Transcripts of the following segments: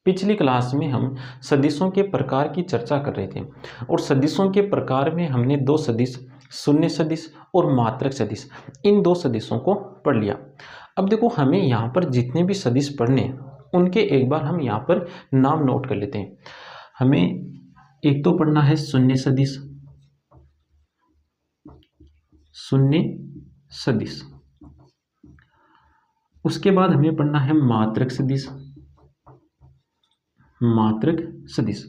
पिछली क्लास में हम सदिशों के प्रकार की चर्चा कर रहे थे और सदिशों के प्रकार में हमने दो सदिश, शून्य सदिश और मात्रक सदिश, इन दो सदिशों को पढ़ लिया। अब देखो हमें यहाँ पर जितने भी सदिश पढ़ने उनके एक बार हम यहाँ पर नाम नोट कर लेते हैं। हमें एक तो पढ़ना है शून्य सदिश, शून्य सदिश। उसके बाद हमें पढ़ना है मात्रक सदिश, मात्रक सदिश।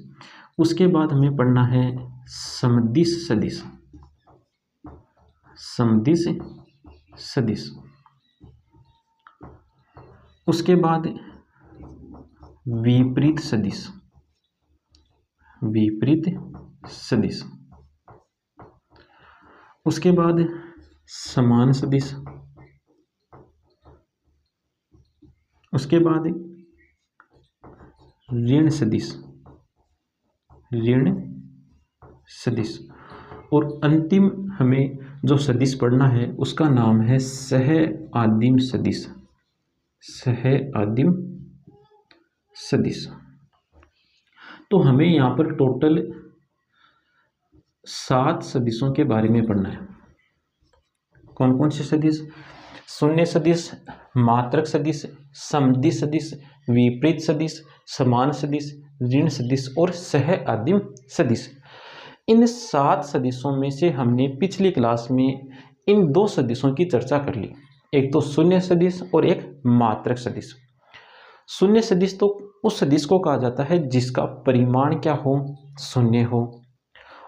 उसके बाद हमें पढ़ना है समदिश सदिश, समदिश सदिश। उसके बाद विपरीत सदिश, विपरीत सदिश। उसके बाद समान सदिश। उसके बाद ऋण सदिश, ऋण सदिश। और अंतिम हमें जो सदिश पढ़ना है उसका नाम है सह आदिम सदिश, सह आदिम सदिश। तो हमें यहाँ पर टोटल 7 सदिशों के बारे में पढ़ना है। कौन कौन से सदिश? शून्य सदिश, मात्रक सदिश, समदिश सदिश, विपरीत सदिश, समान सदिश, ऋण सदिश और सह आदिम सदिश। इन 7 सदिशों में से हमने पिछली क्लास में इन 2 सदिशों की चर्चा कर ली, एक तो शून्य सदिश और एक मात्रक सदिश। शून्य सदिश तो उस सदिश को कहा जाता है जिसका परिमाण क्या हो, शून्य हो,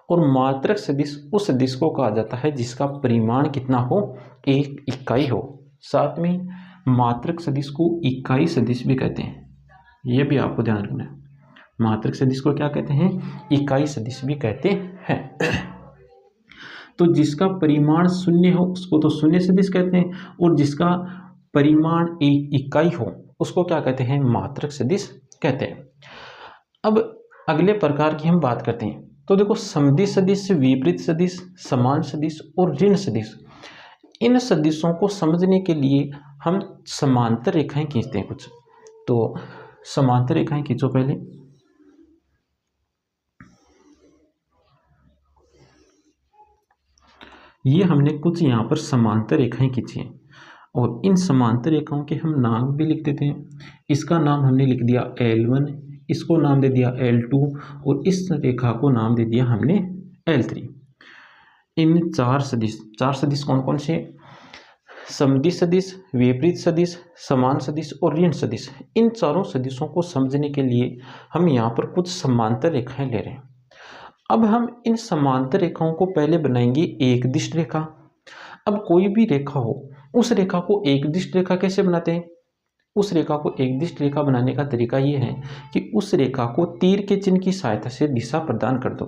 और मात्रक सदिश उस सदिश को कहा जाता है जिसका परिमाण कितना हो, एक इकाई हो। साथ में मात्रक सदिश को इकाई सदिश भी कहते हैं, यह भी आपको ध्यान रखना है। मात्रक सदिश को क्या कहते हैं? इकाई सदिश भी कहते हैं। तो जिसका परिमाण शून्य हो उसको तो शून्य सदिश कहते हैं, और जिसका परिमाण एक इकाई हो उसको क्या कहते हैं? मात्रक सदिश कहते हैं। अब अगले प्रकार की हम बात करते हैं। तो देखो समदिश सदिश, विपरीत सदिश, समान सदिश और ऋण सदिश, इन सदिशों को समझने के लिए हम समांतर रेखाएं खींचते हैं कुछ। तो समांतर रेखाएं खींचो पहले। ये हमने कुछ यहाँ पर समांतर रेखाएं खींची हैं और इन समांतर रेखाओं के हम नाम भी लिख देते हैं। इसका नाम हमने लिख दिया L1, इसको नाम दे दिया L2 और इस रेखा को नाम दे दिया हमने L3। इन 4 सदिश कौन कौन से? समदिश सदिश, विपरीत सदिश, समान सदिश और ऋण सदिश। इन चारों सदिशों को समझने के लिए हम यहाँ पर कुछ समांतर रेखाएं ले रहे हैं। अब हम इन समांतर रेखाओं को पहले बनाएंगे एक दिश रेखा। अब कोई भी रेखा हो उस रेखा को एक दिश रेखा कैसे बनाते हैं? उस रेखा को एक दिश रेखा बनाने का तरीका ये है कि उस रेखा को तीर के चिन्ह की सहायता से दिशा प्रदान कर दो।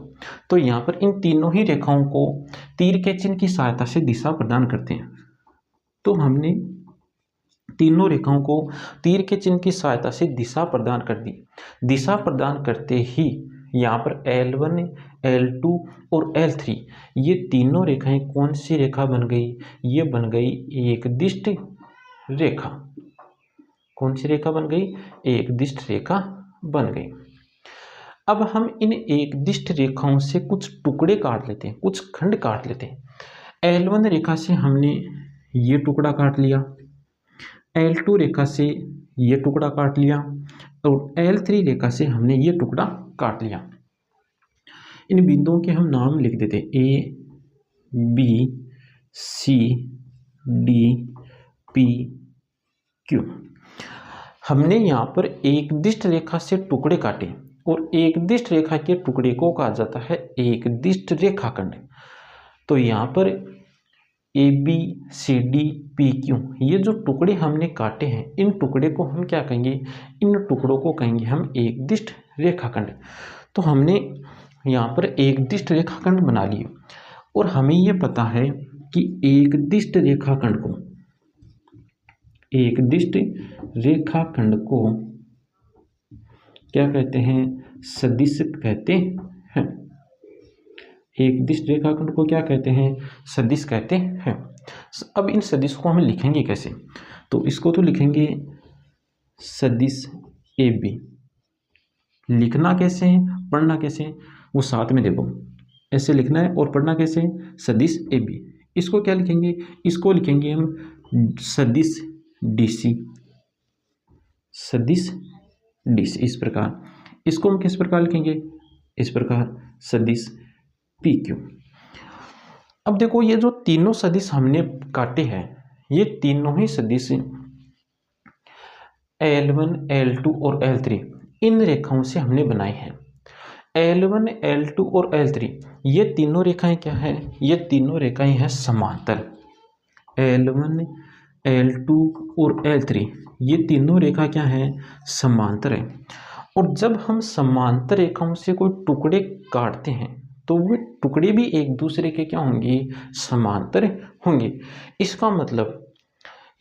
तो यहाँ पर इन तीनों ही रेखाओं को तीर के चिन्ह की सहायता से दिशा प्रदान करते हैं। तो हमने तीनों रेखाओं को तीर के चिन्ह की सहायता से दिशा प्रदान कर दी। दिशा प्रदान करते ही यहाँ पर L1, L2 और L3 ये तीनों रेखाएं कौन सी रेखा बन गई? ये बन गई एक दिश रेखा। कौन सी रेखा बन गई? एक दिश रेखा बन गई। अब हम इन एक दिश रेखाओं से कुछ टुकड़े काट लेते हैं, कुछ खंड काट लेते हैं। L1 रेखा से हमने ये टुकड़ा काट लिया, L2 रेखा से ये टुकड़ा काट लिया और L3 रेखा से हमने ये टुकड़ा काट लिया। इन बिंदुओं के हम नाम लिख देते हैं A, B, C, D, P, Q। हमने यहाँ पर एक दिश रेखा से टुकड़े काटे और एक दिश रेखा के टुकड़े को कहा जाता है एक दिश रेखाखंड। तो यहाँ पर AB, CD, PQ ये जो टुकड़े हमने काटे हैं, इन टुकड़े को हम क्या कहेंगे? इन टुकड़ों को कहेंगे हम एक दिश रेखाखंड। तो हमने यहाँ पर एक दिश रेखाखंड बना लिए और हमें ये पता है कि एक दिश रेखाखंड को क्या कहते हैं? सदिश कहते हैं। एक दिश रेखाखंड को क्या कहते हैं? सदिश कहते हैं। अब इन सदिश को हम लिखेंगे कैसे? तो इसको तो लिखेंगे सदिश AB, लिखना कैसे है, पढ़ना कैसे है, वो साथ में देखो। ऐसे लिखना है और पढ़ना कैसे है, सदिश ए बी। इसको क्या लिखेंगे, इसको लिखेंगे हम सदिश डी सी, सदिश डी सी। इस प्रकार इसको हम किस प्रकार लिखेंगे, इस प्रकार सदिश पी क्यू। अब देखो ये जो तीनों सदिश हमने काटे हैं, ये तीनों ही सदिश L1, L2 और L3 इन रेखाओं से हमने बनाए हैं। L1, L2 और L3 ये तीनों रेखाएं क्या है, ये तीनों रेखाएं हैं समांतर। L1, L2 और L3 ये तीनों रेखा क्या है, समांतर है। और जब हम समांतर रेखाओं से कोई टुकड़े काटते हैं तो वे टुकड़े भी एक दूसरे के क्या होंगे, समांतर होंगे। इसका मतलब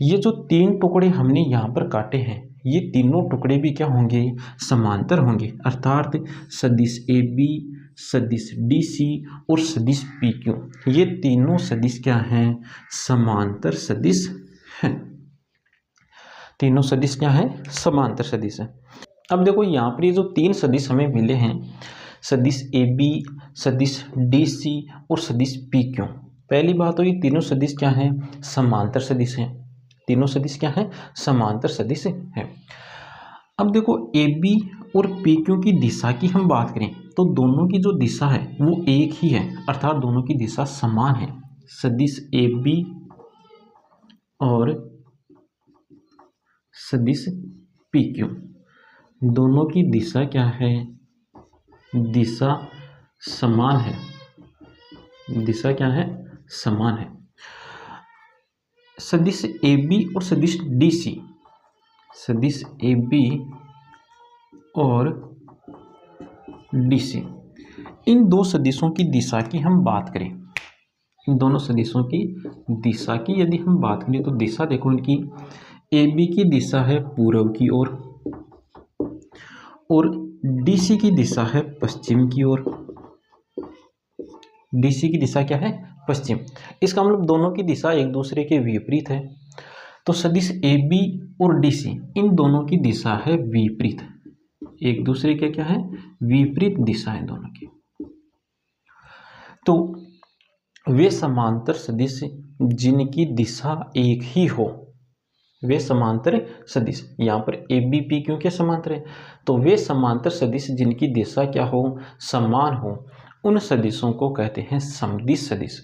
ये जो तीन टुकड़े हमने यहाँ पर काटे हैं, ये तीनों टुकड़े भी क्या होंगे, समांतर होंगे। अर्थात सदिश ए बी, सदिश डी सी और सदिश पी क्यू, ये तीनों सदिश क्या हैं, समांतर सदिश हैं। तीनों सदिश क्या है, समांतर सदिश है। अब देखो यहाँ पर ये जो तीन सदिश हमें मिले हैं, सदिश ए बी, सदिश डी सी और सदिश पी क्यू। पहली बात तो ये तीनों सदिश क्या हैं, समांतर सदिश हैं। तीनों सदिश क्या है, समांतर सदिश है। अब देखो ए बी और पी क्यू की दिशा की हम बात करें तो दोनों की जो दिशा है वो एक ही है, अर्थात दोनों की दिशा समान है। सदिश ए बी और सदिश पी क्यू दोनों की दिशा क्या है, दिशा समान है। दिशा क्या है, समान है। सदिश ए बी और सदिश डी सी, सदिश ए बी और डी सी, इन दो सदिशों की दिशा की हम बात करें, इन दोनों सदिशों की दिशा की यदि हम बात करें तो दिशा देखो इनकी, ए बी की दिशा है पूर्व की ओर और डी सी की दिशा है पश्चिम की ओर। डी सी की दिशा क्या है, पश्चिम। इसका मतलब दोनों की दिशा एक दूसरे के विपरीत है। तो सदिश ए बी और डी सी इन दोनों की दिशा है विपरीत, एक दूसरे के क्या है, विपरीत दिशा है दोनों की। तो वे समांतर सदिश जिनकी दिशा एक ही हो, वे समांतर सदिश, यहाँ पर ए बी पी क्यों के समांतर है, तो वे समांतर सदिश जिनकी दिशा क्या हो, समान हो, उन सदिशों को कहते हैं समदिश सदिश।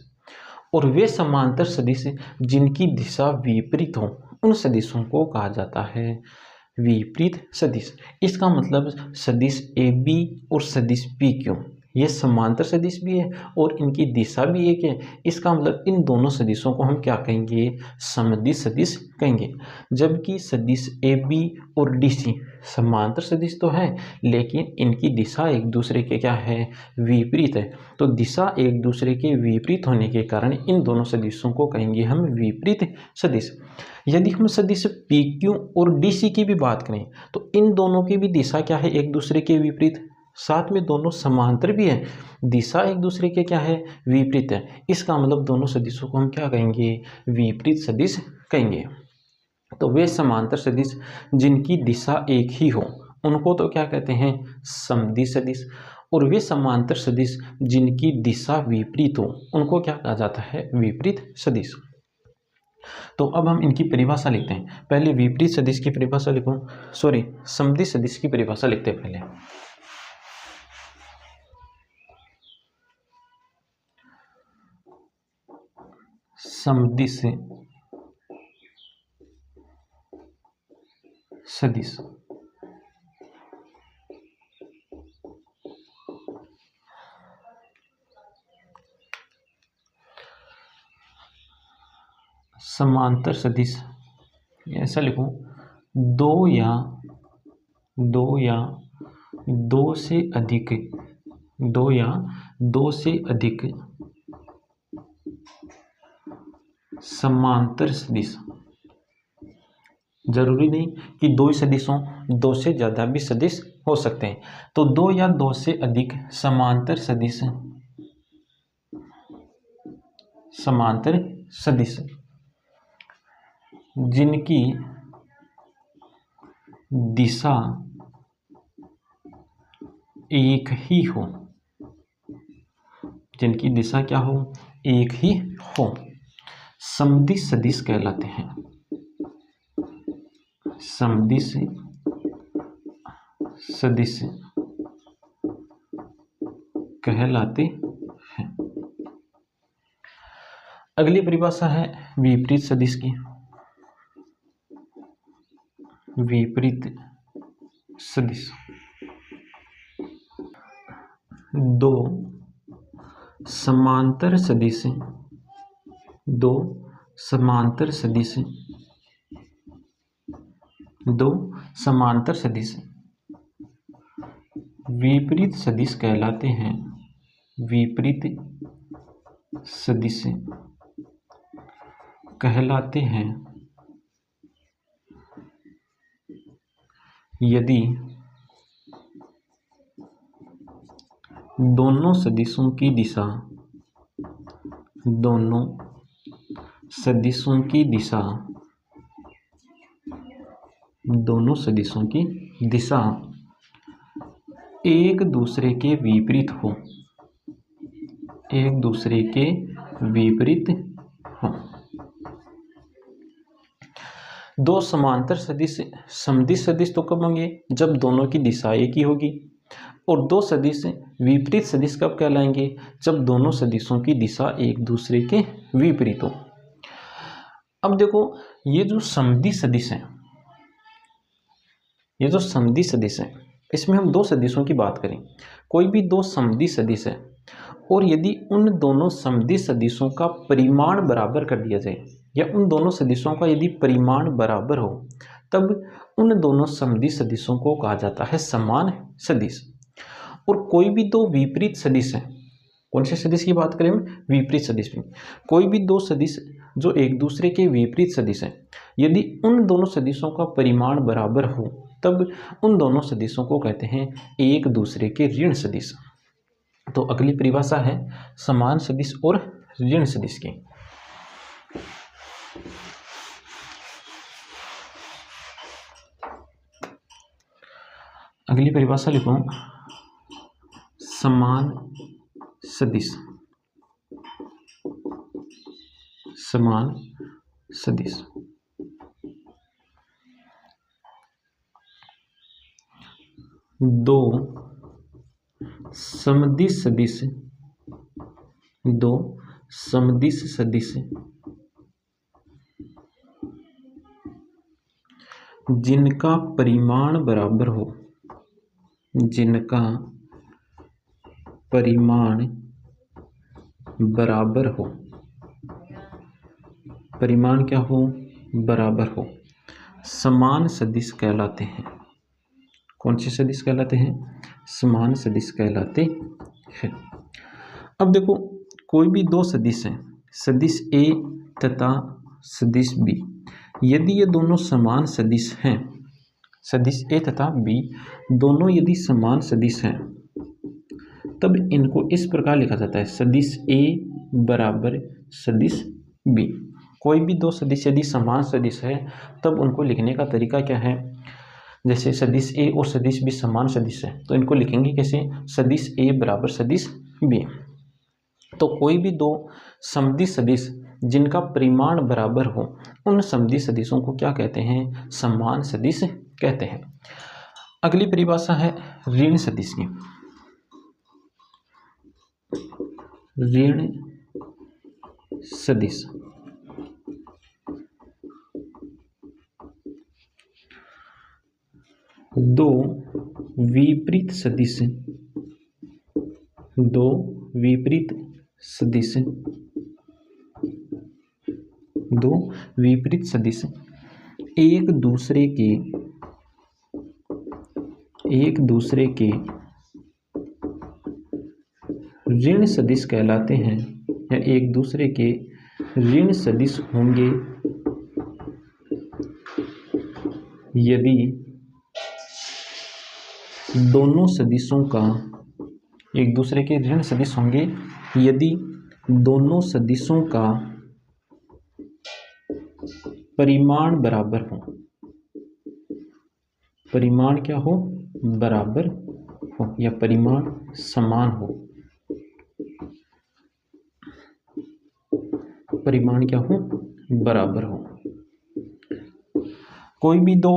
और वे समांतर सदिश जिनकी दिशा विपरीत हो, उन सदिशों को कहा जाता है विपरीत सदिश। इसका मतलब सदिश ए बी और सदिश पी क्यू ये समांतर सदिश भी है और इनकी दिशा भी एक है। इसका मतलब इन दोनों सदिशों को हम क्या कहेंगे, समदिश सदिश कहेंगे। जबकि सदिश ए बी और डी सी समांतर सदिश तो है लेकिन इनकी दिशा एक दूसरे के क्या है, विपरीत है। तो दिशा एक दूसरे के विपरीत होने के कारण इन दोनों सदिशों को कहेंगे हम विपरीत सदिश। यदि हम सदिश पी क्यू और डी सी की भी बात करें तो इन दोनों की भी दिशा क्या है, एक दूसरे के विपरीत, साथ में दोनों समांतर भी है, दिशा एक दूसरे के क्या है, विपरीत है। इसका मतलब दोनों सदिशों को हम क्या कहेंगे, विपरीत सदिश कहेंगे। तो वे समांतर सदिश जिनकी दिशा एक ही हो उनको तो क्या कहते हैं, समदिश सदिश। और वे समांतर सदिश जिनकी दिशा विपरीत हो उनको क्या कहा जाता है, विपरीत सदिश। तो अब हम इनकी परिभाषा लिखते हैं। पहले विपरीत सदिश की परिभाषा लिखो, सॉरी समदिश सदिश की परिभाषा लिखते हैं पहले। समदिश सदिश समांतर सदिश ऐसा लिखो, दो या दो से अधिक, दो या दो से अधिक समांतर सदिश, जरूरी नहीं कि दो ही सदिश हों, दो से ज़्यादा भी सदिश हो सकते हैं। तो दो या दो से अधिक समांतर सदिश, समांतर सदिश जिनकी दिशा एक ही हो, जिनकी दिशा क्या हो, एक ही हो, समदिश सदिश कहलाते हैं। समदिश सदिश कहलाते हैं। अगली परिभाषा है विपरीत सदिश की। विपरीत सदिश दो समांतर सदिश, दो समांतर सदिश, दो समांतर सदिश विपरीत सदिश कहलाते हैं। विपरीत सदिश कहलाते हैं यदि दोनों सदिशों की दिशा, दोनों सदिशों की दिशा, दोनों सदिशों की दिशा एक दूसरे के विपरीत हो, एक दूसरे के विपरीत हो। दो समांतर सदिश समदिश सदिश तो कब होंगे, जब दोनों की दिशा एक ही होगी, और दो सदिश विपरीत सदिश कब कहलाएंगे, जब दोनों सदिशों की दिशा एक दूसरे के विपरीत हो। अब देखो ये जो समदिश सदिश है, ये जो समदिश सदिश है, इसमें हम दो सदिशों की बात करें। कोई भी दो समदिश सदिश है और यदि उन दोनों समदिश सदिशों का परिमाण बराबर कर दिया जाए, या उन दोनों सदिशों का यदि परिमाण बराबर हो, तब उन दोनों समदिश सदिशों को कहा जाता है समान सदिश। और कोई भी दो विपरीत सदिश है, कौन से सदिश की बात करें हम, विपरीत सदिश में, कोई भी दो सदिश जो एक दूसरे के विपरीत सदिश है, यदि उन दोनों सदिशों का परिमाण बराबर हो, तब उन दोनों सदिशों को कहते हैं एक दूसरे के ऋण सदिश। तो अगली परिभाषा है समान सदिश और ऋण सदिश की। अगली परिभाषा लिखो समान सदिश, समान सदिश दो समदिश सदिश, दो समदिश सदिश जिनका परिमाण बराबर हो, जिनका परिमाण बराबर हो, परिमाण क्या हो, बराबर हो, समान सदिश कहलाते हैं। कौन से सदिश कहलाते हैं, समान सदिश कहलाते हैं। अब देखो कोई भी दो सदिश हैं, सदिश ए तथा सदिश बी, यदि ये दोनों समान सदिश हैं, सदिश ए तथा बी दोनों यदि समान सदिश हैं, तब इनको इस प्रकार लिखा जाता है सदिश ए बराबर सदिश बी। कोई भी दो सदिश यदि समान सदिश है, तब उनको लिखने का तरीका क्या है, जैसे सदिश ए और सदिश बी समान सदिश है, तो इनको लिखेंगे कैसे, सदिश ए बराबर सदिश बी। तो कोई भी दो समदिश सदिश जिनका परिमाण बराबर हो, उन समदिश सदिशों को क्या कहते हैं, समान सदिश कहते हैं। अगली परिभाषा है ऋण सदिश की। ऋण सदिश दो विपरीत सदिश, दो विपरीत सदिश, दो विपरीत सदिश एक दूसरे के ऋण सदिश कहलाते हैं, या एक दूसरे के ऋण सदिश होंगे यदि दोनों सदिशों का, एक दूसरे के ऋण सदिश होंगे यदि दोनों सदिशों का परिमाण बराबर हो, परिमाण क्या हो, बराबर हो या परिमाण समान हो, परिमाण क्या हो, बराबर हो। कोई भी दो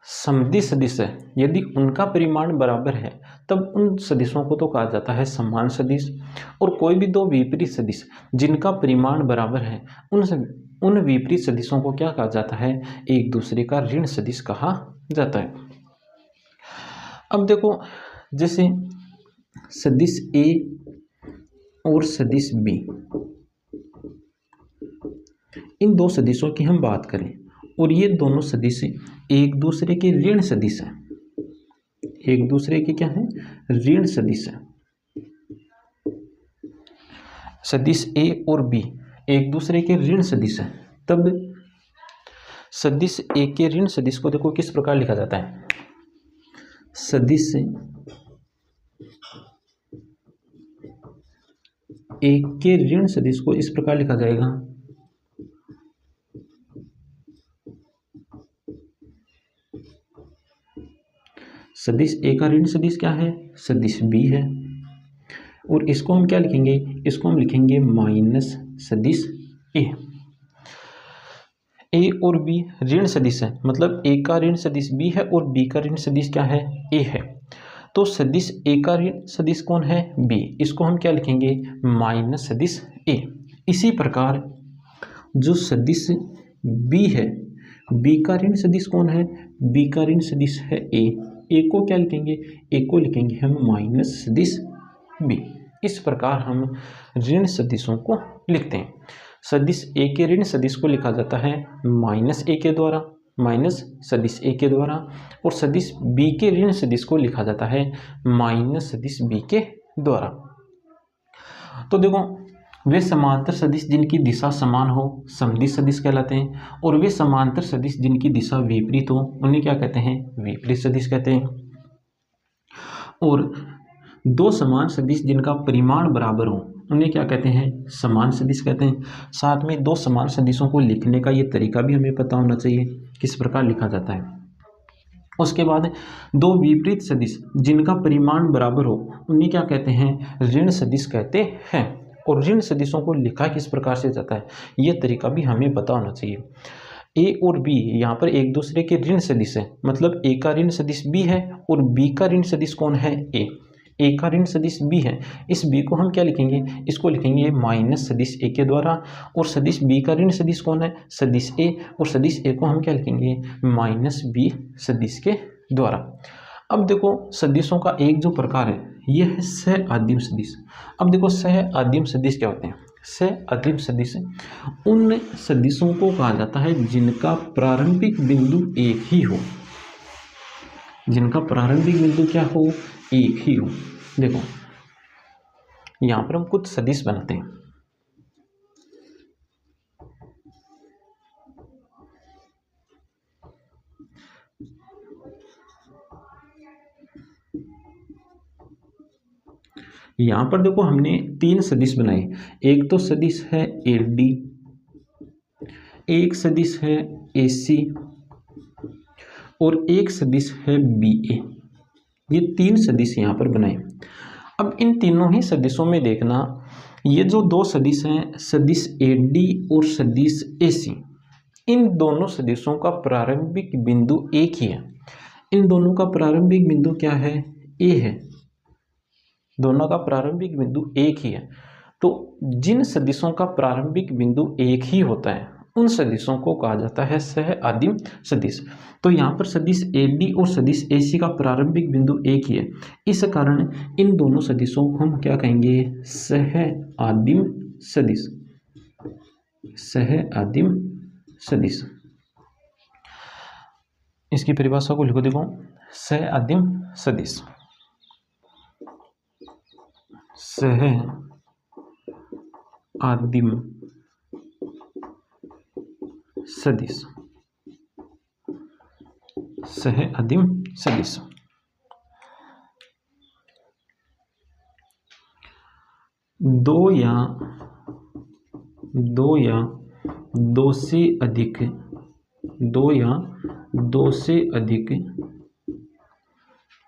समदिश सदिश है, यदि उनका परिमाण बराबर है तब उन सदिशों को तो कहा जाता है समान सदिश। और कोई भी दो विपरीत सदिश जिनका परिमाण बराबर है उन विपरीत सदिशों को क्या कहा जाता है, एक दूसरे का ऋण सदिश कहा जाता है। अब देखो, जैसे सदिश ए और सदिश बी, इन दो सदिशों की हम बात करें और ये दोनों सदिश एक दूसरे के ऋण सदिश हैं, एक दूसरे के क्या है, ऋण सदिश है। सदिश ए और बी एक दूसरे के ऋण सदिश है, तब सदिश ए के ऋण सदिश को देखो किस प्रकार लिखा जाता है। सदिश ए के ऋण सदिश को इस प्रकार लिखा जाएगा, सदिश ए का ऋण सदिश क्या है, सदिश बी है। और इसको हम क्या लिखेंगे, इसको हम लिखेंगे माइनस सदिश ए। ए और बी ऋण सदिश है, मतलब ए का ऋण सदिश बी है और बी का ऋण सदिश क्या है, ए है। तो सदिश ए का ऋण सदिश कौन है, बी, इसको हम क्या लिखेंगे, माइनस सदिश ए। इसी प्रकार जो सदिश बी है, बी का ऋण सदिश कौन है, बी का ऋण सदिश है ए, ए को क्या लिखेंगे, ए को लिखेंगे हम माइनस सदिश बी। इस प्रकार हम ऋण सदिशों को लिखते हैं। सदिश ए के ऋण सदिश को लिखा जाता है माइनस ए के द्वारा, माइनस सदिश ए के द्वारा, और सदिश बी के ऋण सदिश को लिखा जाता है माइनस सदिश बी के द्वारा। तो देखो, वे समांतर सदिश जिनकी दिशा समान हो समदिश सदिश कहलाते हैं, और वे समांतर सदिश जिनकी दिशा विपरीत हो उन्हें क्या कहते हैं, विपरीत सदिश कहते हैं। और दो समान सदिश जिनका परिमाण बराबर हो उन्हें क्या कहते हैं, समान सदिश कहते हैं। साथ में दो समान सदिशों को लिखने का ये तरीका भी हमें पता होना चाहिए, किस प्रकार लिखा जाता है। उसके बाद दो विपरीत सदिश जिनका परिमाण बराबर हो उन्हें क्या कहते हैं, ऋण सदिश कहते हैं। और ऋण सदिशों को लिखा किस प्रकार से जाता है, ये तरीका भी हमें पता होना चाहिए। ए और बी यहाँ पर एक दूसरे के ऋण सदिश है, मतलब ए का ऋण सदिश बी है और बी का ऋण सदिश कौन है, ए। ए का ऋण सदिश बी है, इस बी को हम क्या लिखेंगे, इसको लिखेंगे माइनस सदिश ए के द्वारा। और सदिश बी का ऋण सदिश कौन है, सदिश ए, और सदिश ए को हम क्या लिखेंगे, माइनस बी सदिश के द्वारा। अब देखो, सदिशों का एक जो प्रकार है यह है सह आदिम सदिश। अब देखो, सह आदिम सदिश क्या होते हैं, सह आदिम सदिश उन सदिशों को कहा जाता है जिनका प्रारंभिक बिंदु एक ही हो, जिनका प्रारंभिक बिंदु क्या हो, एक ही हो। देखो, यहां पर हम कुछ सदिश बनाते हैं। यहां पर देखो, हमने तीन सदिश बनाए। एक तो सदिश है ए डी, एक सदिश है ए सी, और एक सदिश है बी ए। ये तीन सदिश यहाँ पर बनाए। अब इन तीनों ही सदिशों में देखना, ये जो दो सदिश हैं, सदिश ए डी और सदिश ए सी, इन दोनों सदिशों का प्रारंभिक बिंदु एक ही है। इन दोनों का प्रारंभिक बिंदु क्या है, ए है, दोनों का प्रारंभिक बिंदु एक ही है। तो जिन सदिशों का प्रारंभिक बिंदु एक ही होता है उन सदिशों को कहा जाता है सह आदिम सदिश। तो यहाँ पर सदिश ए डी और सदिश ए सी का प्रारंभिक बिंदु एक ही है, इस कारण इन दोनों सदिशों को हम क्या कहेंगे, सह आदिम सदिश, सह आदिम सदिश। इसकी परिभाषा को लिखो, देखो, सह आदिम सदिश, सह आदिम सदिश, सह आदिम सदिश। दो या दो से अधिक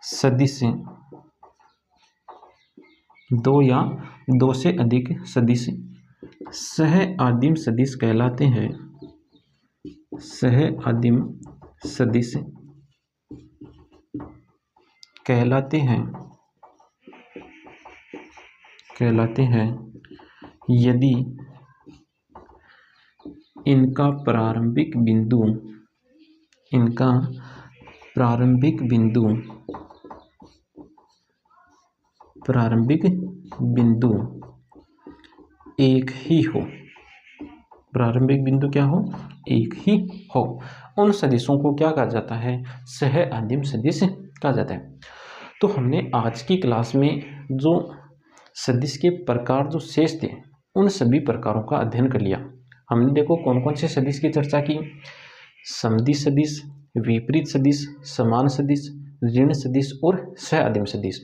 सदिश दो या दो से अधिक सदिश सह आदिम सदिश कहलाते हैं। सह आदिम सदिश कहलाते हैं यदि इनका प्रारंभिक बिंदु एक ही हो। प्रारंभिक बिंदु क्या हो? एक ही हो। उन सदिशों को क्या कहा जाता है? सह आदिम सदिश कहा जाता है। तो हमने आज की क्लास में जो सदिश के प्रकार जो शेष थे उन सभी प्रकारों का अध्ययन कर लिया। हमने देखो कौन कौन से सदिश की चर्चा की? समदिश सदिश, विपरीत सदिश, समान सदिश, ऋण सदिश और सह आदिम सदिश।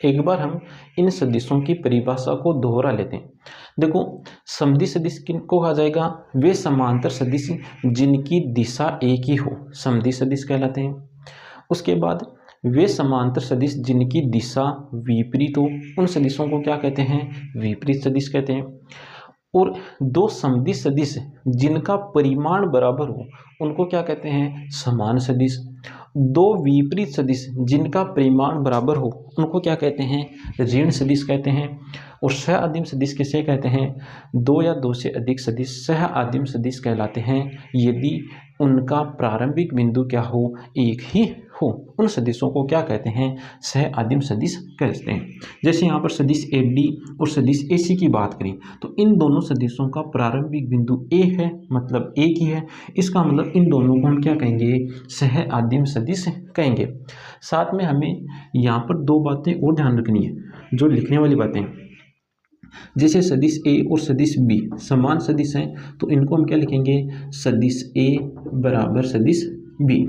एक बार हम इन सदिशों की परिभाषा को दोहरा लेते हैं। देखो समदिश सदिश किनको कहा जाएगा? वे समांतर सदिश जिनकी दिशा एक ही हो, समदिश सदिश कहलाते हैं। उसके बाद वे समांतर सदिश जिनकी दिशा विपरीत हो, उन सदिशों को क्या कहते हैं? विपरीत सदिश कहते हैं। और दो समदिश सदिश जिनका परिमाण बराबर हो उनको क्या कहते हैं? समान सदिश। दो विपरीत सदिश जिनका परिमाण बराबर हो उनको क्या कहते हैं? ऋण सदिश कहते हैं। और सह आदिम सदिश किसे कहते हैं? दो या दो से अधिक सदिश सह आदिम सदिश कहलाते हैं यदि उनका प्रारंभिक बिंदु क्या हो? एक ही हो। उन सदिशों को क्या कहते हैं? सह आदिम सदिश कहते हैं। जैसे यहाँ पर सदिश AD और सदिश AC की बात करें तो इन दोनों सदिशों का प्रारंभिक बिंदु A है, मतलब एक ही है। इसका मतलब इन दोनों को हम क्या कहेंगे? सह आदिम सदिश कहेंगे। साथ में हमें यहाँ पर दो बातें और ध्यान रखनी है जो लिखने वाली बातें। जैसे सदिश A और सदिश B समान सदिश हैं तो इनको हम क्या लिखेंगे? सदिश A बराबर सदिश B।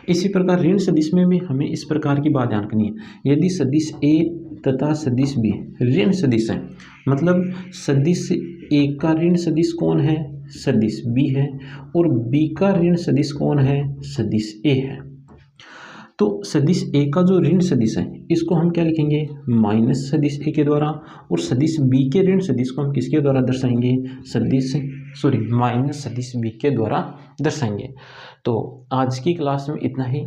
इसी प्रकार ऋण सदिश में भी हमें इस प्रकार की बात ध्यान रखनी है। यदि सदिश A तथा सदिश B ऋण सदिश हैं, मतलब सदिश A का ऋण सदिश कौन है? सदिश B है। और B का ऋण सदिश कौन है? सदिश A है। तो सदिश A का जो ऋण सदिश है इसको हम क्या लिखेंगे? माइनस सदिश A के द्वारा। और सदिश B के ऋण सदिश को हम किसके द्वारा दर्शाएंगे? माइनस सदिश B के द्वारा दर्शाएंगे। तो आज की क्लास में इतना ही।